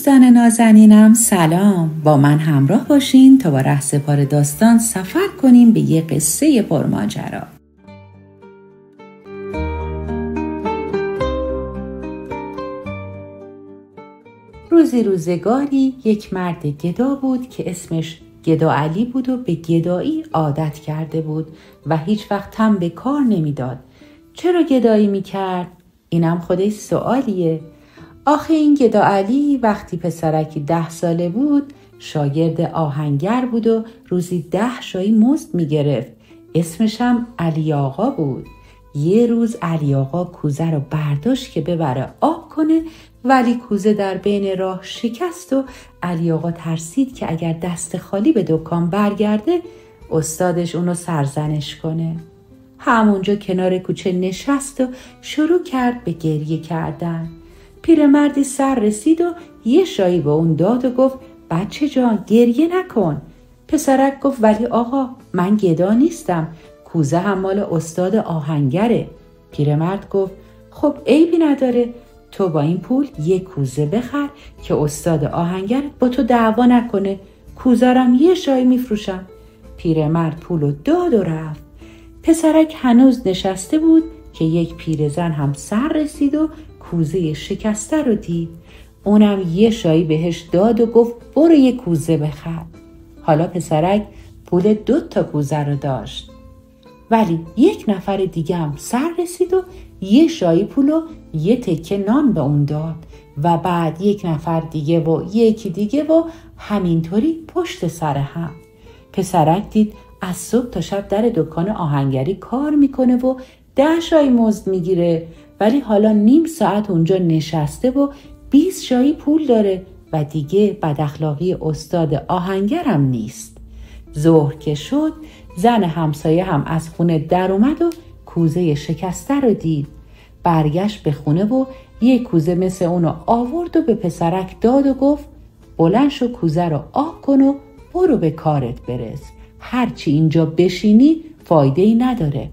دوستان نازنینم سلام، با من همراه باشین تا با رهسپار داستان سفر کنیم به یه قصه پرماجرا. روزگاری یک مرد گدا بود که اسمش گدا علی بود و به گدایی عادت کرده بود و هیچ وقت تن به کار نمیداد. چرا گدایی میکرد؟ اینم خودش سوالیه. آخه این گدا علی وقتی پسرکی 10 ساله بود شاگرد آهنگر بود و روزی 10 شایی مزد میگرفت. اسمش هم علی آقا بود. یه روز علی آقا کوزه رو برداشت که ببره آب کنه، ولی کوزه در بین راه شکست و علی آقا ترسید که اگر دست خالی به دکان برگرده استادش اونو سرزنش کنه. همونجا کنار کوچه نشست و شروع کرد به گریه کردن. پیرمردی سر رسید و یه شایی به اون داد و گفت بچه جان گریه نکن. پسرک گفت ولی آقا من گدا نیستم، کوزه هم مال استاد آهنگره. پیرمرد گفت خب عیبی نداره، تو با این پول یه کوزه بخر که استاد آهنگر با تو دعوا نکنه، کوزارم یه شایی میفروشم. پیرمرد پولو داد و رفت. پسرک هنوز نشسته بود که یک پیرزن هم سر رسید و کوزه شکسته رو دید. اونم یه شایی بهش داد و گفت برو یه کوزه بخر. حالا پسرک پول 2 کوزه رو داشت، ولی یک نفر دیگه هم سر رسید و یه شایی پول و یه تکه نان به اون داد و بعد یک نفر دیگه و یکی دیگه و همینطوری پشت سر هم. پسرک دید از صبح تا شب در دکان آهنگری کار میکنه و 10 شایی مزد میگیره، ولی حالا نیم ساعت اونجا نشسته و 20 شایی پول داره و دیگه بداخلاقی استاد آهنگرم نیست. ظهر که شد زن همسایه هم از خونه در اومد و کوزه شکسته رو دید. برگشت به خونه و یک کوزه مثل اونو آورد و به پسرک داد و گفت بلند شو کوزه رو آب کن و برو به کارت برس، هرچی اینجا بشینی فایده‌ای نداره.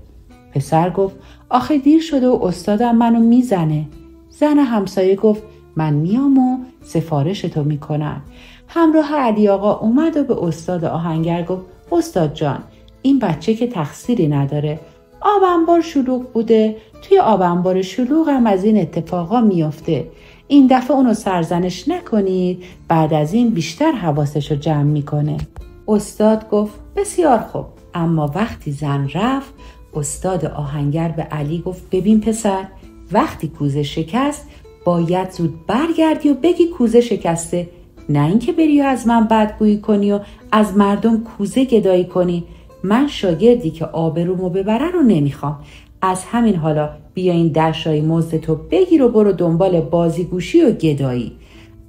پسر گفت آخه دیر شده و استادم منو میزنه. زن همسایه گفت من میام و سفارشتو میکنم. همراه علی آقا اومد و به استاد آهنگر گفت استاد جان این بچه که تقصیری نداره، آب انبار شلوغ بوده، توی آب انبار شلوغ هم از این اتفاقا میافته. این دفعه اونو سرزنش نکنید، بعد از این بیشتر حواسشو جمع میکنه. استاد گفت بسیار خوب. اما وقتی زن رفت استاد آهنگر به علی گفت ببین پسر، وقتی کوزه شکست باید زود برگردی و بگی کوزه شکسته، نه اینکه بری و از من بدگویی کنی و از مردم کوزه گدایی کنی. من شاگردی که آبرومو ببره رو نمیخوام. از همین حالا بیا این 10 شایی مزدتو بگیر و برو دنبال بازیگوشی و گدایی.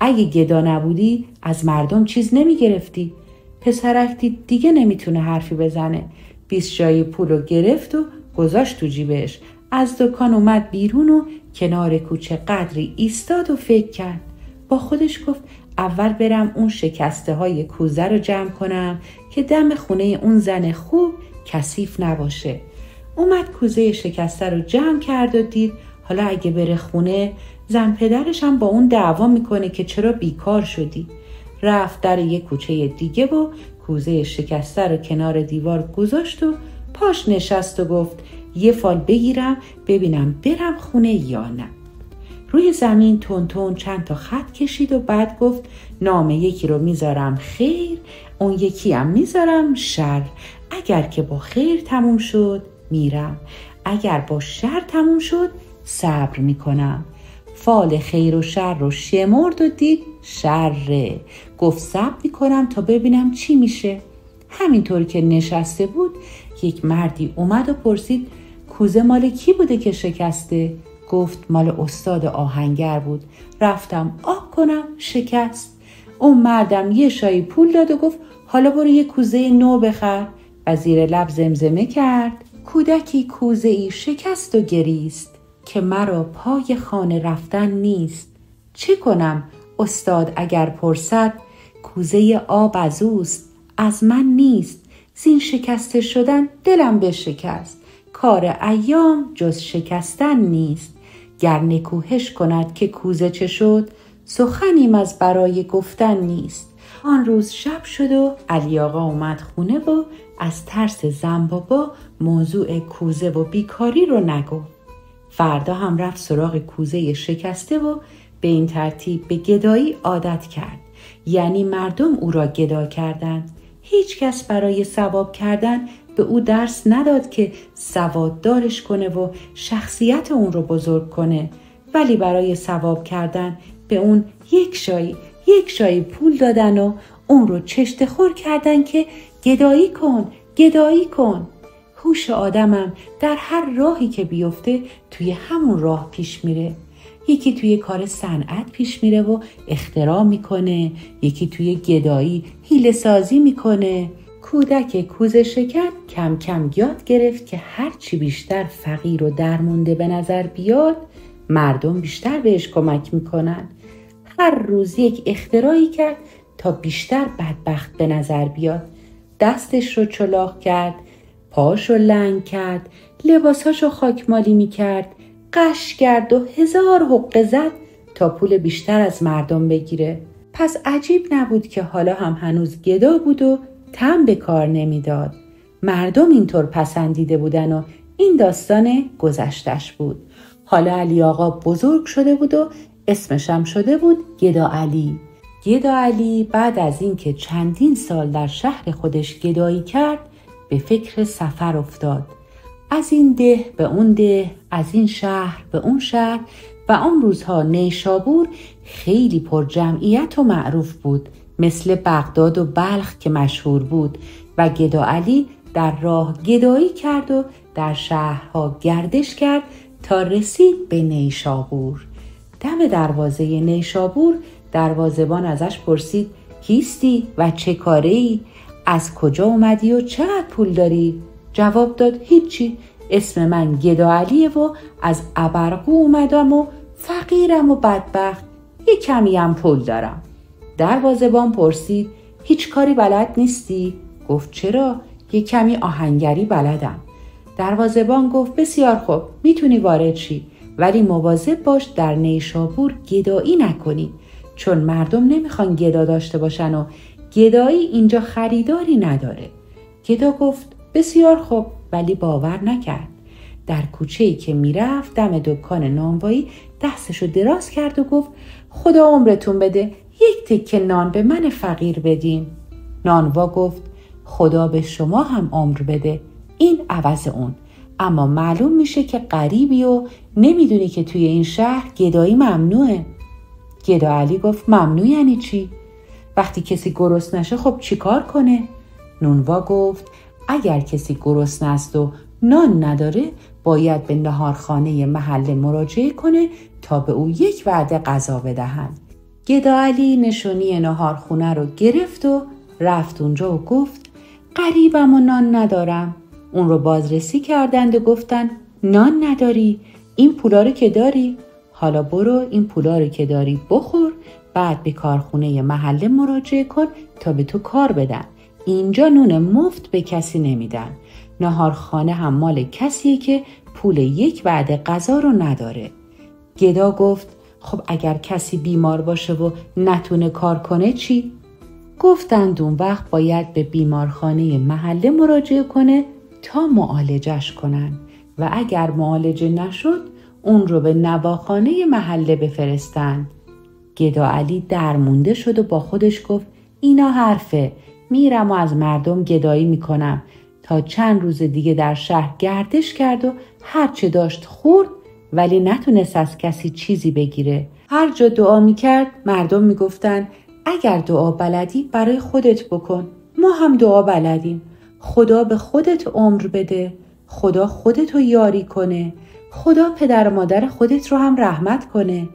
اگه گدا نبودی از مردم چیز نمیگرفتی. پسرک دید دیگه نمیتونه حرفی بزنه. 20 شایی پولو گرفت و گذاشت تو جیبش. از دکان اومد بیرون و کنار کوچه قدری ایستاد و فکر کرد. با خودش گفت اول برم اون شکسته های کوزه رو جمع کنم که دم خونه اون زن خوب کثیف نباشه. اومد کوزه شکسته رو جمع کرد و دید حالا اگه بره خونه زن پدرش هم با اون دعوا میکنه که چرا بیکار شدی. رفت در یک کوچه دیگه و کوزه شکسته رو کنار دیوار گذاشت و پاش نشست و گفت یه فال بگیرم ببینم برم خونه یا نه. روی زمین تون چند تا خط کشید و بعد گفت نام یکی رو میذارم خیر، اون یکی هم میذارم شر. اگر که با خیر تموم شد میرم، اگر با شر تموم شد صبر میکنم. فال خیر و شر رو شمرد و دید شره. گفت صبر میکنم تا ببینم چی میشه. همینطور که نشسته بود یک مردی اومد و پرسید کوزه مال کی بوده که شکسته؟ گفت مال استاد آهنگر بود، رفتم آب کنم شکست. اون مردم یه شایی پول داد و گفت حالا برو یه کوزه نو بخر و زیر لب زمزمه کرد کودکی کوزه ای شکست و گریست که مرا پای خانه رفتن نیست. چه کنم استاد اگر پرسد کوزه آب از اوست از من نیست. زین شکسته شدن دلم بشکست، کار ایام جز شکستن نیست. گر نکوهش کند که کوزه چه شد سخنیم از برای گفتن نیست. آن روز شب شد و علی آقا اومد خونه و از ترس زن بابا موضوع کوزه و بیکاری رو نگفت. فردا هم رفت سراغ کوزه شکسته و به این ترتیب به گدایی عادت کرد. یعنی مردم او را گدا کردند. هیچ کس برای ثواب کردن به او درس نداد که سواددارش کنه و شخصیت اون رو بزرگ کنه، ولی برای ثواب کردن به اون یک شایی پول دادن و اون رو چشت خور کردن که گدایی کن. هوش آدمم در هر راهی که بیفته توی همون راه پیش میره. یکی توی کار صنعت پیش میره و اختراع میکنه، یکی توی گدایی حیله سازی میکنه. کودک کوزه شکن کم کم یاد گرفت که هرچی بیشتر فقیر و درمونده به نظر بیاد، مردم بیشتر بهش کمک میکنن. هر روز یک اختراعی کرد تا بیشتر بدبخت به نظر بیاد. دستش رو چلاق کرد، پاشو لنگ کرد، لباساشو خاکمالی میکرد، قش کرد و 1000 حقه زد تا پول بیشتر از مردم بگیره. پس عجیب نبود که حالا هم هنوز گدا بود و تن به کار نمیداد. مردم اینطور پسندیده بودن و این داستان گذشتش بود. حالا علی آقا بزرگ شده بود و اسمش هم شده بود گدا علی. گدا علی بعد از این که چندین سال در شهر خودش گدایی کرد به فکر سفر افتاد. از این ده به اون ده، از این شهر به اون شهر و آن روزها نیشابور خیلی پر جمعیت و معروف بود، مثل بغداد و بلخ که مشهور بود. و گدا علی در راه گدایی کرد و در شهرها گردش کرد تا رسید به نیشابور. دم دروازه نیشابور دروازه‌بان ازش پرسید کیستی و چه کاره‌ای؟ از کجا اومدی و چقدر پول داری؟ جواب داد هیچی، اسم من گدا علیه و از ابرقو اومدم و فقیرم و بدبخت، یک کمی هم پول دارم. دروازه‌بان پرسید هیچ کاری بلد نیستی؟ گفت چرا؟ یک کمی آهنگری بلدم. دروازه‌بان گفت بسیار خوب، میتونی وارد شی، ولی مواظب باش در نیشابور گدایی نکنی، چون مردم نمیخوان گدا داشته باشن و گدایی اینجا خریداری نداره. گدا گفت بسیار خوب، ولی باور نکرد. در کوچه‌ای که میرفت دم دکان نانوایی دستشو دراز کرد و گفت خدا عمرتون بده، یک تکه نان به من فقیر بدین. نانوا گفت خدا به شما هم عمر بده، این عوض اون، اما معلوم میشه که غریبی و نمیدونی که توی این شهر گدایی ممنوعه. گدا علی گفت ممنوع یعنی چی؟ وقتی کسی گرسنه نشه خب چی کار کنه؟ نونوا گفت اگر کسی گرسنه است و نان نداره باید به ناهارخانه محله مراجعه کنه تا به او یک وعده غذا بدهند. گدا علی نشونی ناهارخونه رو گرفت و رفت اونجا و گفت غریبم و نان ندارم. اون رو بازرسی کردند و گفتن نان نداری؟ این پولا رو که داری؟ حالا برو این پولا رو که داری بخور، بعد به کارخونه محله مراجعه کن تا به تو کار بدن. اینجا نون مفت به کسی نمیدن. ناهارخانه هم مال کسیه که پول یک وعده غذا رو نداره. گدا گفت خب اگر کسی بیمار باشه و نتونه کار کنه چی؟ گفتند اون وقت باید به بیمارخانه محله مراجعه کنه تا معالجش کنن و اگر معالجه نشد اون رو به نواخانه محله بفرستن. گدا علی درمونده شد و با خودش گفت اینا حرفه، میرم و از مردم گدایی میکنم. تا چند روز دیگه در شهر گردش کرد و هرچه داشت خورد، ولی نتونست از کسی چیزی بگیره. هر جا دعا میکرد مردم میگفتن اگر دعا بلدی برای خودت بکن، ما هم دعا بلدیم. خدا به خودت عمر بده، خدا خودتو یاری کنه، خدا پدر و مادر خودت رو هم رحمت کنه.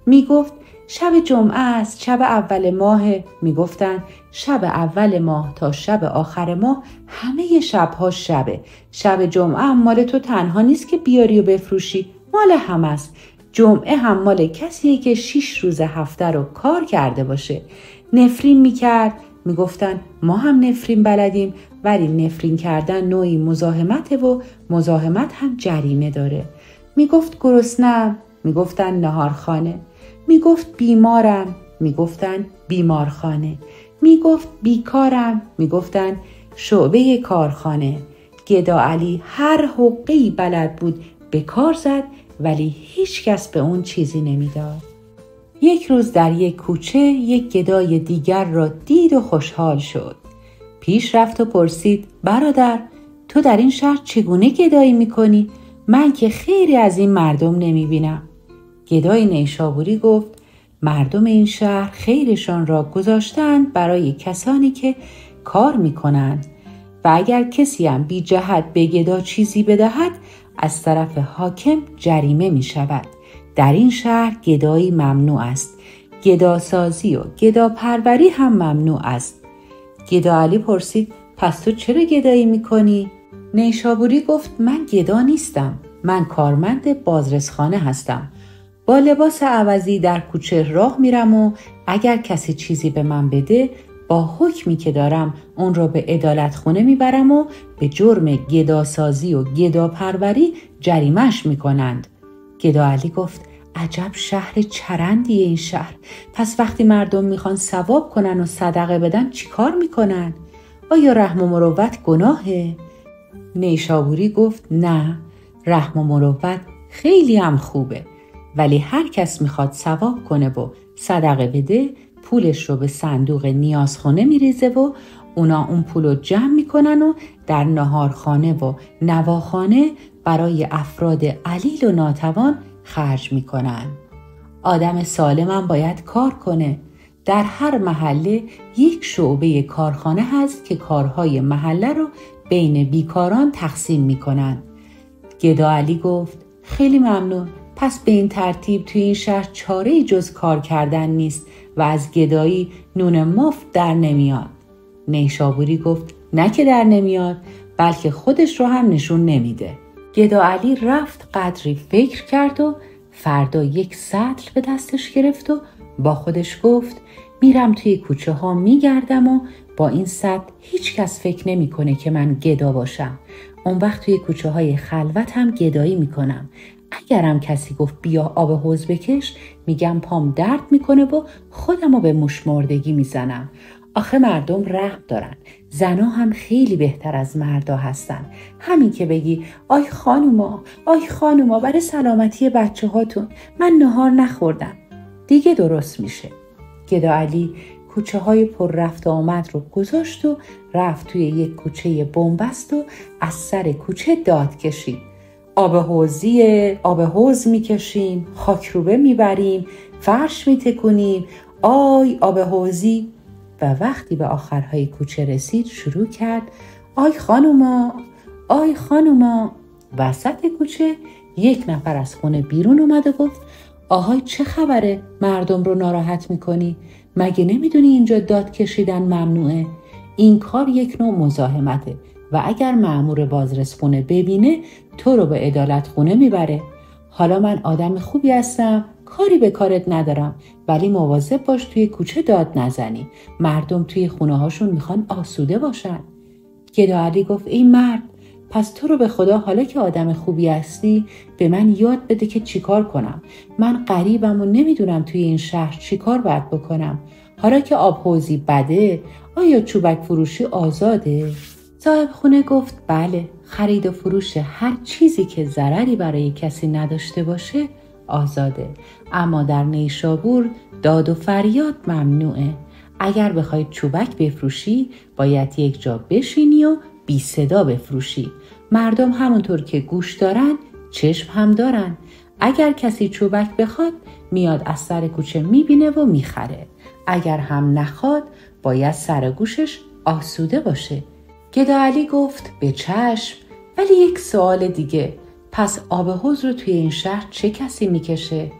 میگفت شب جمعه است، شب اول ماه. میگفتن شب اول ماه تا شب آخر ماه همه شبها شبه. شب جمعه هم مال تو تنها نیست که بیاری و بفروشی، مال هم است. جمعه هم مال کسیه که 6 روز هفته رو کار کرده باشه. نفرین میکرد. میگفتن ما هم نفرین بلدیم، ولی نفرین کردن نوعی مزاحمته و مزاحمت هم جریمه داره. میگفت گرسنه‌ام. میگفتن ناهارخانه. میگفت بیمارم، میگفتن بیمارخانه. میگفت بیکارم، میگفتن شعبه کارخانه. گدا علی هر حقه‌ای بلد بود به کار زد، ولی هیچ کس به اون چیزی نمیداد. یک روز در یک کوچه یک گدای دیگر را دید و خوشحال شد. پیش رفت و پرسید: برادر، تو در این شهر چگونه گدایی میکنی؟ من که خیری از این مردم نمیبینم. گدای نیشابوری گفت: مردم این شهر خیرشان را گذاشتند برای کسانی که کار میکنند و اگر کسی هم بی جهت به گدا چیزی بدهد از طرف حاکم جریمه می شود. در این شهر گدایی ممنوع است. گداسازی و گداپروری هم ممنوع است. گدا علی پرسید: پس تو چرا گدایی میکنی؟ نیشابوری گفت: من گدا نیستم. من کارمند بازرسخانه هستم. با لباس عوضی در کوچه راه میرم و اگر کسی چیزی به من بده با حکمی که دارم اون رو به عدالت خونه میبرم و به جرم گداسازی و گداپروری جریمه‌اش میکنند. گدا علی گفت: عجب شهر چرندیه این شهر. پس وقتی مردم میخوان ثواب کنن و صدقه بدن چی کار میکنن؟ آیا رحم و مروت گناهه؟ نیشابوری گفت: نه، رحم و مروت خیلی هم خوبه، ولی هر کس میخواد ثواب کنه و صدقه بده پولش رو به صندوق نیازخانه میریزه و اونا اون پول رو جمع میکنن و در ناهارخانه و نواخانه برای افراد علیل و ناتوان خرج میکنن. آدم سالم هم باید کار کنه. در هر محله یک شعبه کارخانه هست که کارهای محله رو بین بیکاران تقسیم میکنن. گدا علی گفت: خیلی ممنون. پس به این ترتیب توی این شهر چاره‌ای جز کار کردن نیست و از گدایی نون مفت در نمیاد. نیشابوری گفت: نه که در نمیاد، بلکه خودش رو هم نشون نمیده. گدا علی رفت قدری فکر کرد و فردا یک سطل به دستش گرفت و با خودش گفت: میرم توی کوچه ها میگردم و با این سطل هیچ کس فکر نمی کنه که من گدا باشم. اون وقت توی کوچه های خلوت هم گدایی میکنم. اگرم کسی گفت بیا آب حوض بکش، میگم پام درد میکنه و خودمو به موشمردگی میزنم. آخه مردم رحم دارن. زنا هم خیلی بهتر از مردا هستن. همین که بگی آی خانوما برای سلامتی بچه هاتون من نهار نخوردم، دیگه درست میشه. گدا علی کوچه های پر رفت آمد رو گذاشت و رفت توی یک کوچه بنبست و از سر کوچه داد کشید: آب حوض میکشیم، خاکروبه میبریم، فرش میتکونیم، آی آب حوضی. و وقتی به آخرهای کوچه رسید شروع کرد: آی خانوما. وسط کوچه یک نفر از خونه بیرون اومد و گفت: آهای چه خبره؟ مردم رو ناراحت میکنی؟ مگه نمیدونی اینجا داد کشیدن ممنوعه؟ این کار یک نوع مزاحمته و اگر مأمور بازرسخونه ببینه تو رو به عدالت خونه میبره. حالا من آدم خوبی هستم، کاری به کارت ندارم، ولی مواظب باش توی کوچه داد نزنی. مردم توی خونه هاشون میخوان آسوده باشن. گدا علی گفت: ای مرد، پس تو رو به خدا حالا که آدم خوبی هستی به من یاد بده که چیکار کنم. من غریبم و نمیدونم توی این شهر چیکار باید بکنم. حالا که آب حوضی بده، آیا چوبک فروشی آزاده؟ صاحب خونه گفت: بله، خرید و فروش هر چیزی که ضرری برای کسی نداشته باشه آزاده، اما در نیشابور داد و فریاد ممنوعه. اگر بخوای چوبک بفروشی باید یک جا بشینی و بی صدا بفروشی. مردم همونطور که گوش دارن چشم هم دارن. اگر کسی چوبک بخواد میاد از سر کوچه میبینه و میخره. اگر هم نخواد باید سر گوشش آسوده باشه. گدا علی گفت: به چشم، ولی یک سوال دیگه، پس آب حوض رو توی این شهر چه کسی میکشه؟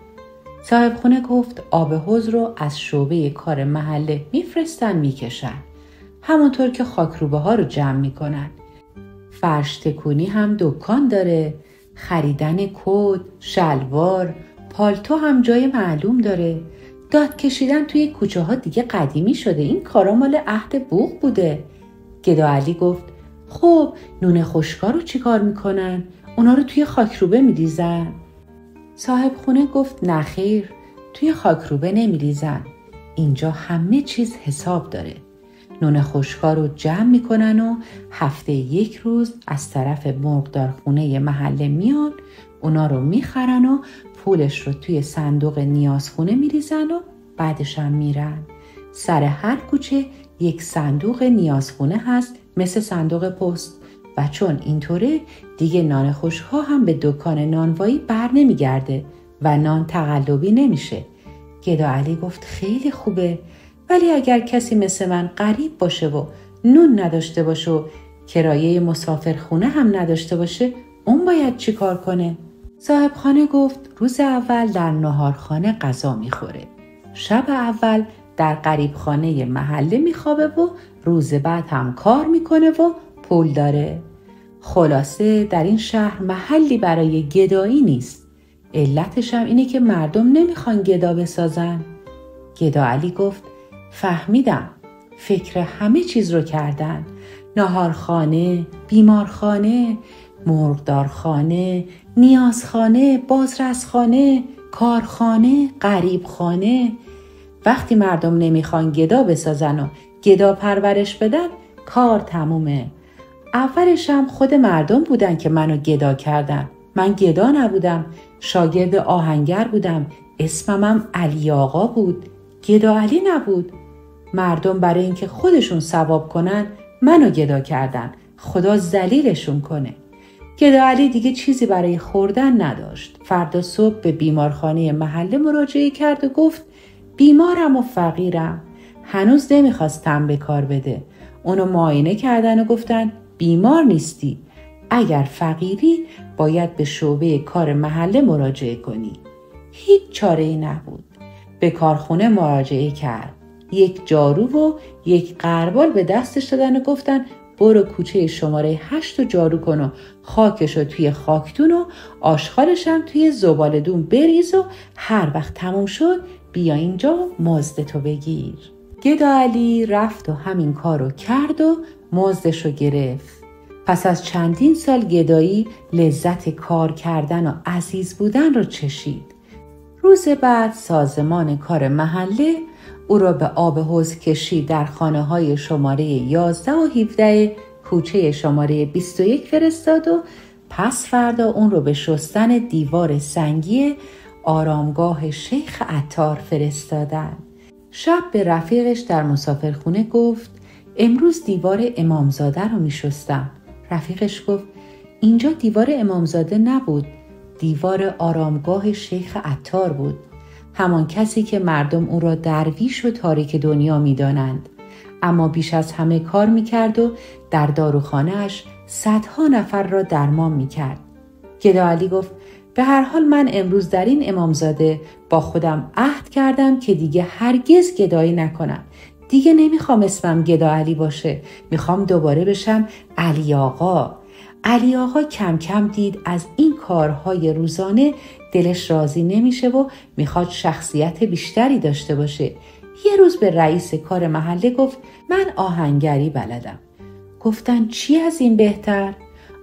صاحب خونه گفت: آب حوض رو از شعبه کار محله میفرستن میکشن، همونطور که خاکروبه ها رو جمع میکنن. فرش تکونی هم دکان داره، خریدن کت، شلوار، پالتو هم جای معلوم داره. داد کشیدن توی کوچه ها دیگه قدیمی شده، این کارا مال عهد بوق بوده. گدا علی گفت: خب نون خشکا رو چی کار میکنن؟ اونا رو توی خاکروبه میریزن؟ صاحب خونه گفت: نخیر، توی خاکروبه نمیریزن. اینجا همه چیز حساب داره. نون خشکا رو جمع میکنن و هفته 1 روز از طرف مرغدارخونه محله میان، اونا رو میخرن و پولش رو توی صندوق نیازخونه میریزن و بعدش هم میرن. سر هر کوچه 1 صندوق نیازخونه هست، مثل صندوق پست، و چون اینطوره دیگه نان خشک‌ها هم به دکان نانوایی بر نمیگرده و نان تقلبی نمیشه. گدا علی گفت خیلی خوبه، ولی اگر کسی مثل من غریب باشه و نون نداشته باشه و کرایه مسافرخونه هم نداشته باشه، اون باید چی کار کنه؟ صاحب خانه گفت روز اول در ناهارخانه غذا میخوره، شب اول در غریبخانه محله میخوابه و روز بعد هم کار میکنه و پول داره. خلاصه در این شهر محلی برای گدایی نیست. علتش هم اینه که مردم نمیخوان گدا بسازن. گدا علی گفت فهمیدم. فکر همه چیز رو کردن. ناهارخانه، بیمارخانه، مرغدارخانه، نیازخانه، بازرسخانه، کارخانه، غریبخانه. وقتی مردم نمیخوان گدا بسازن و گدا پرورش بدن، کار تمومه. اولش هم خود مردم بودن که منو گدا کردن. من گدا نبودم، شاگرد آهنگر بودم، اسمم علی آقا بود، گدا علی نبود. مردم برای اینکه خودشون ثواب کنن منو گدا کردن، خدا ذلیلشون کنه. گدا علی دیگه چیزی برای خوردن نداشت. فردا صبح به بیمارخانه محله مراجعه کرد و گفت بیمارم و فقیرم. هنوز نمیخواستم به کار بده. اونو معاینه کردن و گفتن بیمار نیستی، اگر فقیری باید به شعبه کار محله مراجعه کنی. هیچ چاره‌ای نبود. به کارخونه مراجعه کرد. 1 جارو و 1 غربال به دستش دادن و گفتن برو کوچه شماره 8 رو جارو کن و خاکش رو توی خاکتون و آشغالش هم توی زباله‌دون بریز و هر وقت تموم شد بیا اینجا مزدتو بگیر. گدا علی رفت و همین کار رو کرد و مزدش رو گرفت. پس از چندین سال گدایی لذت کار کردن و عزیز بودن رو چشید. روز بعد سازمان کار محله او را به آب حوض کشی در خانه‌های شماره 11 و 17 کوچه شماره 21 فرستاد و پس فردا اون رو به شستن دیوار سنگی آرامگاه شیخ عطار فرستادن. شب به رفیقش در مسافرخونه گفت امروز دیوار امامزاده رو می شستم. رفیقش گفت اینجا دیوار امامزاده نبود، دیوار آرامگاه شیخ عطار بود، همان کسی که مردم او را درویش و تارک دنیا می دانند. اما بیش از همه کار می کرد و در داروخانه‌اش صدها نفر را درمان می کرد. گدا علی گفت به هر حال من امروز در این امامزاده با خودم عهد کردم که دیگه هرگز گدایی نکنم. دیگه نمیخوام اسمم گدا علی باشه، میخوام دوباره بشم علی آقا. علی آقا کم کم دید از این کارهای روزانه دلش راضی نمیشه و میخواد شخصیت بیشتری داشته باشه. یه روز به رئیس کار محله گفت من آهنگری بلدم. گفتن چی از این بهتر؟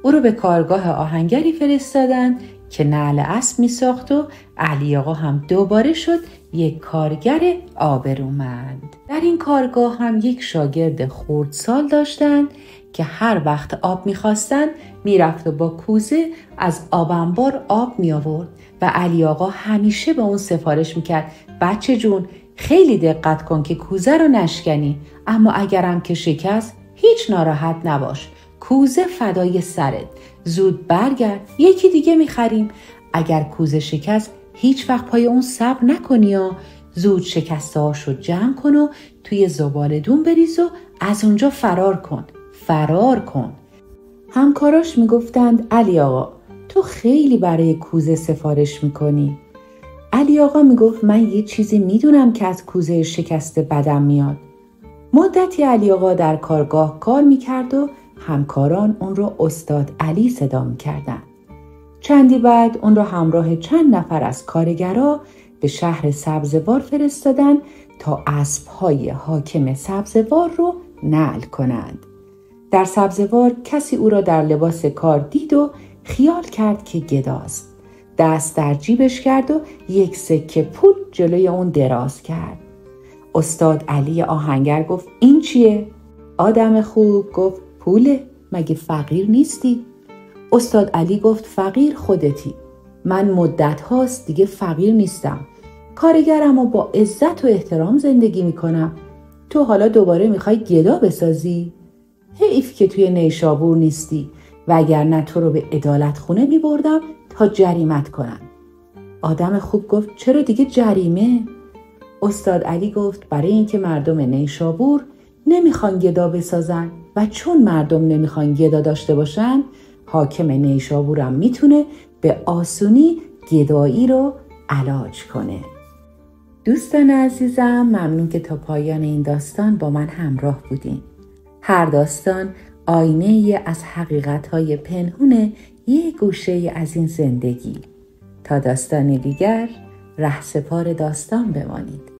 او رو به کارگاه آهنگری فرستادن که نعل اسب میساخت و علی آقا هم دوباره شد یک کارگر آبرومند. در این کارگاه هم یک شاگرد خردسال داشتند که هر وقت آب میخواستن میرفت و با کوزه از آب انبار آب می آورد و علی آقا همیشه به اون سفارش میکرد بچه جون خیلی دقت کن که کوزه رو نشکنی، اما اگرم که شکست هیچ ناراحت نباش، کوزه فدای سرت، زود برگرد یکی دیگه میخریم. اگر کوزه شکست هیچ وقت پای اون صبر نکنی و زود شکسته هاشو جمع کن و توی زباله‌دون بریز و از اونجا فرار کن. همکاراش میگفتند علی آقا تو خیلی برای کوزه سفارش میکنی. علی آقا میگفت من یه چیزی میدونم که از کوزه شکسته بدم میاد. مدتی علی آقا در کارگاه کار میکرد و همکاران اون رو استاد علی صدا میکردن. چندی بعد اون رو همراه چند نفر از کارگرا به شهر سبزوار فرستادن تا اسب‌های حاکم سبزوار رو نعل کنند. در سبزوار کسی او را در لباس کار دید و خیال کرد که گداست. دست در جیبش کرد و یک سکه پول جلوی اون دراز کرد. استاد علی آهنگر گفت این چیه؟ آدم خوب گفت پوله، مگه فقیر نیستی؟ استاد علی گفت فقیر خودتی. من مدت هاست دیگه فقیر نیستم. کارگرم و با عزت و احترام زندگی میکنم. تو حالا دوباره میخوای گدا بسازی؟ حیف که توی نیشابور نیستی و اگر نه تو رو به عدالت خونه میبردم تا جریمت کنن. آدم خوب گفت چرا دیگه جریمه؟ استاد علی گفت برای اینکه مردم نیشابور نمیخوان گدا بسازن و چون مردم نمیخوان گدا داشته باشن، حاکم نیشابورم میتونه به آسونی گدایی رو علاج کنه. دوستان عزیزم، ممنون که تا پایان این داستان با من همراه بودین. هر داستان آینه‌ای از حقیقت‌های پنهون یک گوشه از این زندگی. تا داستانی دیگر، رهسپار داستان بمانید.